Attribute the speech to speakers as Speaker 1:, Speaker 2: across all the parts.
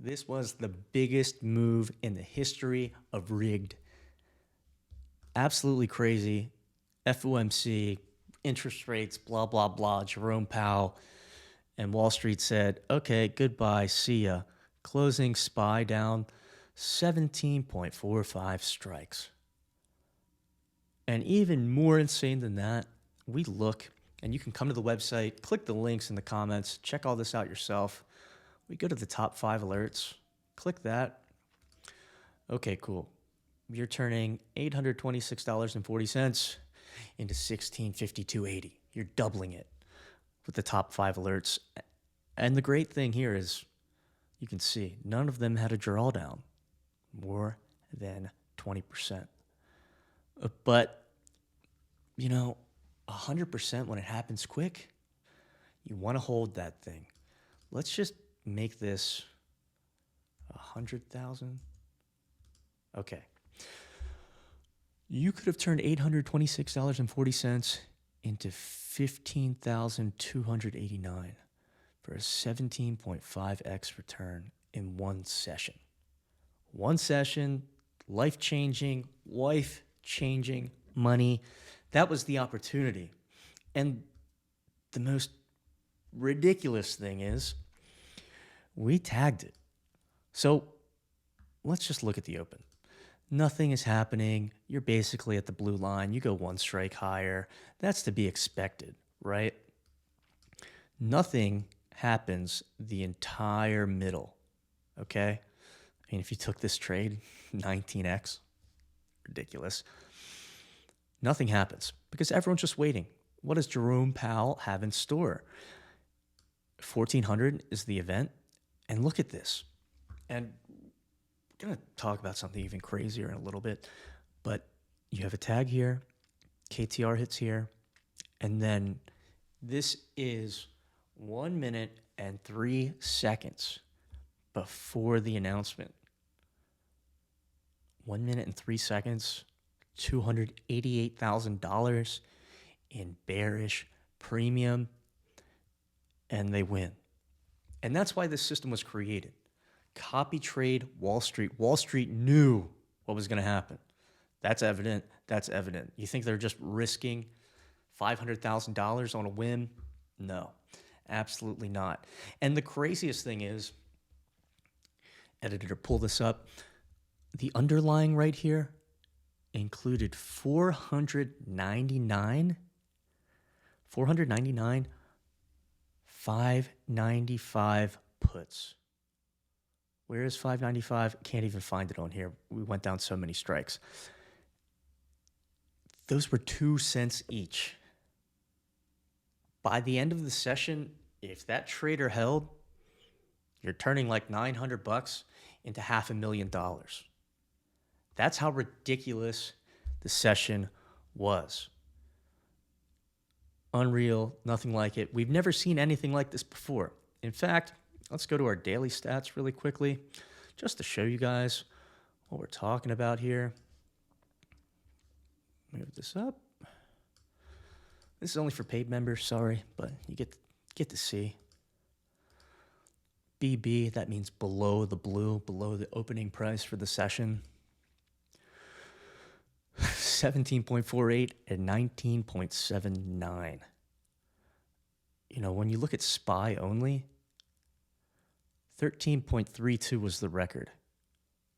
Speaker 1: This was the biggest move in the history of rigged. Absolutely crazy. FOMC, interest rates, blah, blah, blah. Jerome Powell and Wall Street said, okay, goodbye, see ya. Closing SPY down 17.45 strikes. And even more insane than that, we look, and you can come to the website, click the links in the comments, check all this out yourself. We go to the top 5 alerts, click that. Okay, cool. You're turning $826.40 into $1652.80. You're doubling it with the top 5 alerts. And the great thing here is you can see none of them had a drawdown more than 20%. But, 100% when it happens quick, you want to hold that thing. Let's just make this 100,000. Okay. You could have turned $826.40 into $15,289 for a 17.5x return in one session. One session, life-changing money. That was the opportunity. And the most ridiculous thing is we tagged it. So let's just look at the open. Nothing is happening. You're basically at the blue line. You go one strike higher. That's to be expected, right? Nothing happens the entire middle, okay? I mean, if you took this trade, 19x, ridiculous. Nothing happens because everyone's just waiting. What does Jerome Powell have in store? 1400 is the event. And look at this. And we're going to talk about something even crazier in a little bit. But you have a tag here. KTR hits here. And then this is 1 minute and 3 seconds before the announcement. 1 minute and 3 seconds, $288,000 in bearish premium, and they win. And that's why this system was created. Copytrade Wall Street. Wall Street knew what was going to happen. That's evident. That's evident. You think they're just risking $500,000 on a whim? No, absolutely not. And the craziest thing is, editor, pull this up. The underlying right here included 499, 595 puts. Where is 595? Can't even find it on here. We went down so many strikes. Those were 2 cents each. By the end of the session, if that trader held, you're turning like $900 into $500,000. That's how ridiculous the session was. Unreal, nothing like it. We've never seen anything like this before. In fact, let's go to our daily stats really quickly, just to show you guys what we're talking about here. Move this up. This is only for paid members, sorry, but you get to see. BB, that means below the blue, below the opening price for the session. 17.48 and 19.79. When you look at SPY only, 13.32 was the record.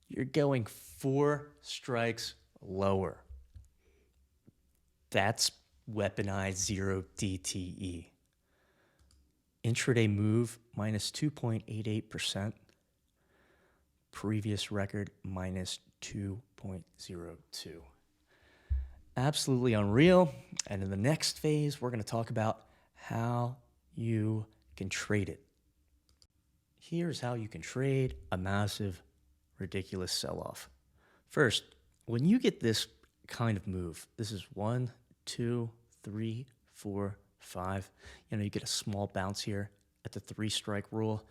Speaker 1: You're going 4 strikes lower. That's weaponized 0 DTE. Intraday move minus 2.88%. Previous record minus 2.02. Absolutely unreal. And in the next phase, we're going to talk about how you can trade it. Here's how you can trade a massive, ridiculous sell-off. First, when you get this kind of move, this is 1, 2, 3, 4, 5. You get a small bounce here at the 3-strike rule.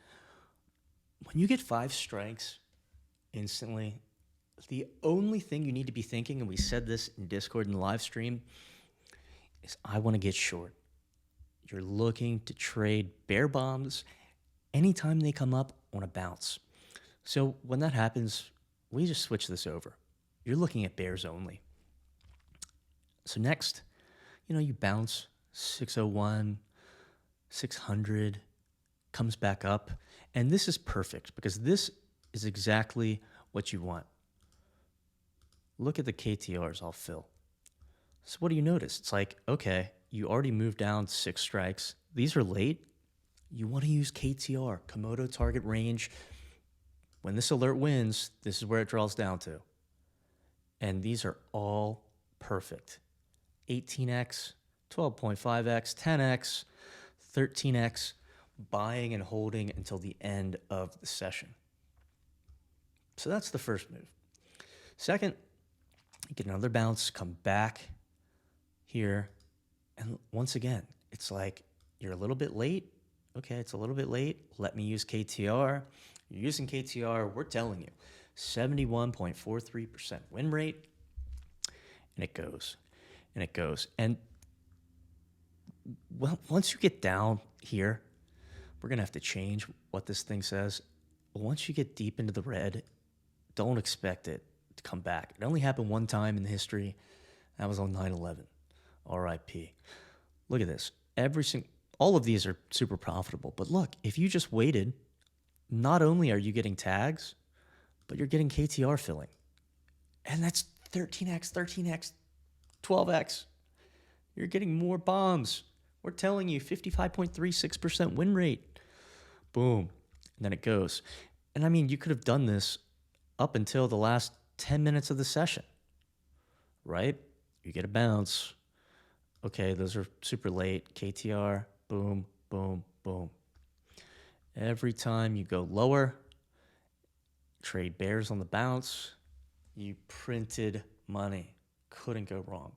Speaker 1: When you get 5 strikes instantly, the only thing you need to be thinking, and we said this in Discord and the live stream, is I want to get short. You're looking to trade bear bombs anytime they come up on a bounce. So when that happens, we just switch this over. You're looking at bears only. So next, you bounce 601, 600, comes back up. And this is perfect because this is exactly what you want. Look at the KTRs I'll fill. So what do you notice? It's like, okay, you already moved down 6 strikes. These are late. You want to use KTR, Komodo target range. When this alert wins, this is where it draws down to. And these are all perfect. 18x, 12.5x, 10x, 13x, buying and holding until the end of the session. So that's the first move. Second, you get another bounce, come back here. And once again, it's like you're a little bit late. Okay, it's a little bit late. Let me use KTR. You're using KTR. We're telling you, 71.43% win rate. And it goes. And it goes. And well, once you get down here, we're going to have to change what this thing says. But once you get deep into the red, don't expect it to come back. It only happened one time in the history. That was on 9/11. RIP. Look at this. All of these are super profitable. But look, if you just waited, not only are you getting tags, but you're getting KTR filling. And that's 13x, 13x, 12x. You're getting more bombs. We're telling you 55.36% win rate. Boom. And then it goes. And I mean, you could have done this up until the last 10 minutes of the session, right? You get a bounce. Okay, those are super late. KTR, boom, boom, boom. Every time you go lower, trade bears on the bounce, you printed money. Couldn't go wrong.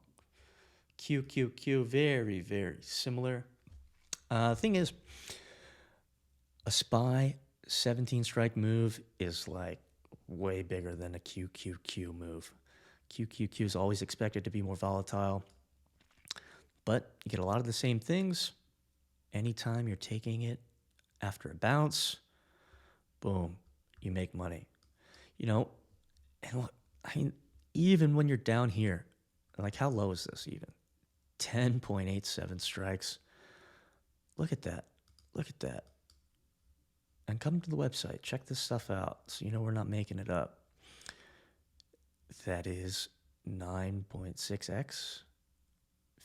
Speaker 1: QQQ, very, very similar. Thing is, a SPY 17 strike move is like way bigger than a QQQ move. QQQ is always expected to be more volatile, but you get a lot of the same things. Anytime you're taking it after a bounce, boom, you make money. And look, I mean, even when you're down here, like how low is this even? 10.87 strikes. Look at that. Look at that. And come to the website. Check this stuff out so you know we're not making it up. That is 9.6x,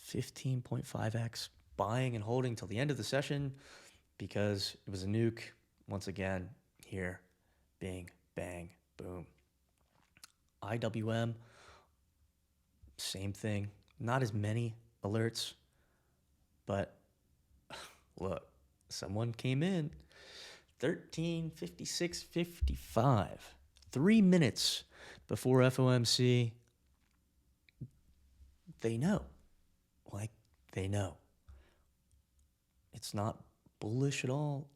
Speaker 1: 15.5x, buying and holding till the end of the session because it was a nuke. Once again, here, bing, bang, boom. IWM, same thing. Not as many alerts, but look, someone came in 13:56:55, 3 minutes before FOMC. They know. They know. It's not bullish at all,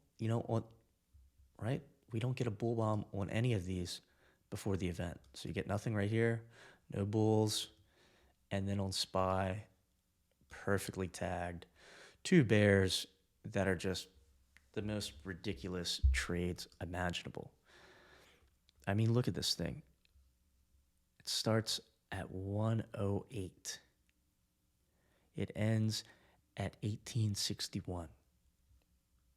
Speaker 1: right? We don't get a bull bomb on any of these before the event. So you get nothing right here, no bulls. And then on SPY, perfectly tagged, 2 bears that are just the most ridiculous trades imaginable. I mean, look at this thing. It starts at 108. It ends at 1861.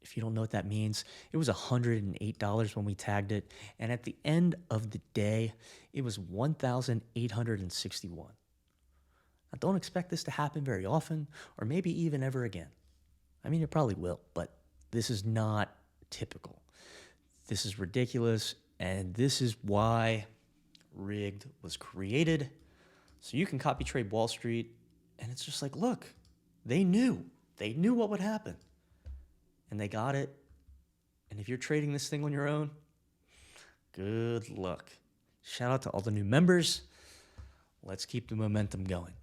Speaker 1: If you don't know what that means, it was $108 when we tagged it. And at the end of the day, it was 1,861. Now, don't expect this to happen very often or maybe even ever again. I mean, it probably will, but this is not typical. This is ridiculous, and this is why Rigged was created. So you can copy trade Wall Street, and it's just like, look, they knew what would happen. And they got it. And if you're trading this thing on your own, good luck. Shout out to all the new members. Let's keep the momentum going.